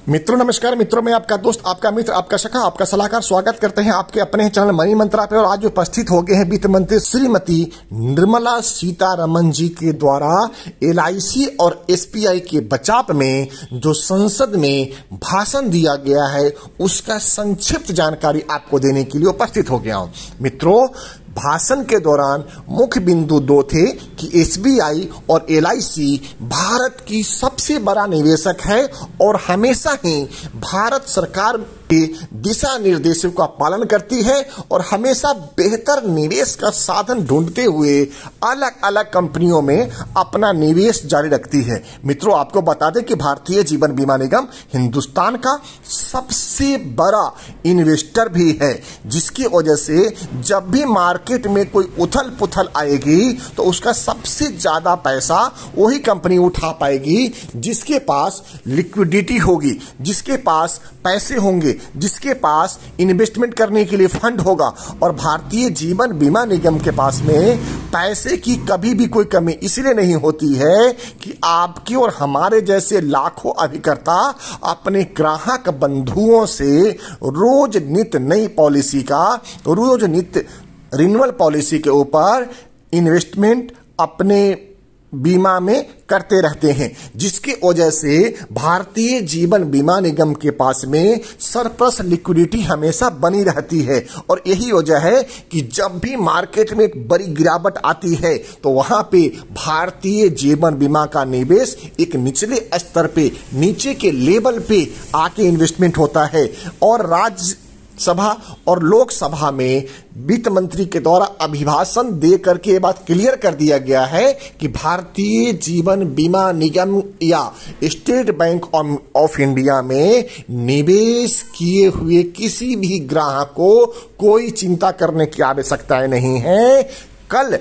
मित्रों नमस्कार। मित्रों मैं आपका दोस्त, आपका मित्र, आपका सखा, आपका सलाहकार स्वागत करते हैं आपके अपने चैनल मनी मंत्रा पे। और आज उपस्थित हो गए हैं वित्त मंत्री श्रीमती निर्मला सीतारमण जी के द्वारा LIC और SBI के बचाव में जो संसद में भाषण दिया गया है उसका संक्षिप्त जानकारी आपको देने के लिए उपस्थित हो गया हूं। मित्रों भाषण के दौरान मुख्य बिंदु दो थे कि SBI और LIC भारत की सबसे बड़ा निवेशक है और हमेशा ही भारत सरकार के दिशा निर्देशों का पालन करती है और हमेशा बेहतर निवेश का साधन ढूंढते हुए अलग अलग कंपनियों में अपना निवेश जारी रखती है। मित्रों आपको बता दें कि भारतीय जीवन बीमा निगम हिंदुस्तान का सबसे बड़ा इन्वेस्टर भी है, जिसकी वजह से जब भी मार्केट में कोई उथल पुथल आएगी तो उसका सबसे ज्यादा पैसा वही कंपनी उठा पाएगी जिसके पास लिक्विडिटी होगी, जिसके पास पैसे होंगे, जिसके पास इन्वेस्टमेंट करने के लिए फंड होगा। और भारतीय जीवन बीमा निगम के पास में पैसे की कभी भी कोई कमी इसलिए नहीं होती है कि आपके और हमारे जैसे लाखों अभिकर्ता अपने ग्राहक बंधुओं से रोज नित नई पॉलिसी का, रोज नित रिन्यूअल पॉलिसी के ऊपर इन्वेस्टमेंट अपने बीमा में करते रहते हैं, जिसकी वजह से भारतीय जीवन बीमा निगम के पास में सरप्लस लिक्विडिटी हमेशा बनी रहती है। और यही वजह है कि जब भी मार्केट में एक बड़ी गिरावट आती है तो वहां पे भारतीय जीवन बीमा का निवेश एक निचले स्तर पे, नीचे के लेवल पे आके इन्वेस्टमेंट होता है। और राज्य सभा और लोकसभा में वित्त मंत्री के द्वारा अभिभाषण दे करके ये बात क्लियर कर दिया गया है कि भारतीय जीवन बीमा निगम या स्टेट बैंक ऑफ इंडिया में निवेश किए हुए किसी भी ग्राहक को कोई चिंता करने की आवश्यकता नहीं है। कल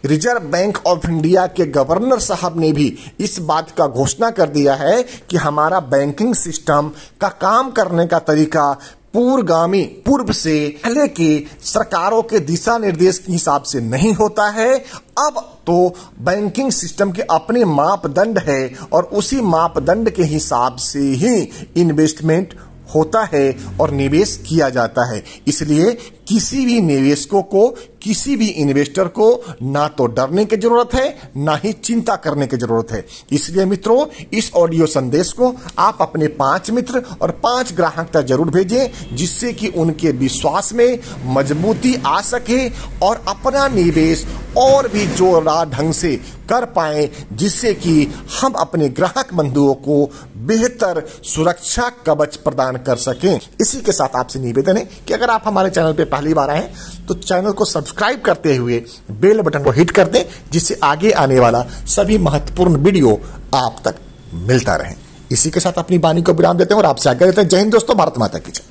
रिजर्व बैंक ऑफ इंडिया के गवर्नर साहब ने भी इस बात का घोषणा कर दिया है कि हमारा बैंकिंग सिस्टम का काम करने का तरीका पूर्व से पहले के सरकारों के दिशा निर्देश के हिसाब से नहीं होता है। अब तो बैंकिंग सिस्टम के अपने मापदंड है और उसी मापदंड के हिसाब से ही इन्वेस्टमेंट होता है और निवेश किया जाता है। इसलिए किसी भी निवेशकों को, किसी भी इन्वेस्टर को ना तो डरने की जरूरत है ना ही चिंता करने की जरूरत है। इसलिए मित्रों इस ऑडियो संदेश को आप अपने 5 मित्र और 5 ग्राहक तक जरूर भेजें, जिससे कि उनके विश्वास में मजबूती आ सके और अपना निवेश और भी जोरदार ढंग से कर पाए, जिससे कि हम अपने ग्राहक बंधुओं को बेहतर सुरक्षा कवच प्रदान कर सकें। इसी के साथ आपसे निवेदन है कि अगर आप हमारे चैनल पे पहली बार आए तो चैनल को सब्सक्राइब करते हुए बेल बटन को हिट कर दें, जिससे आगे आने वाला सभी महत्वपूर्ण वीडियो आप तक मिलता रहे। इसी के साथ अपनी वाणी को विराम देते हैं और आपसे आज्ञा लेते हैं। जय हिंद दोस्तों, भारत माता की जय।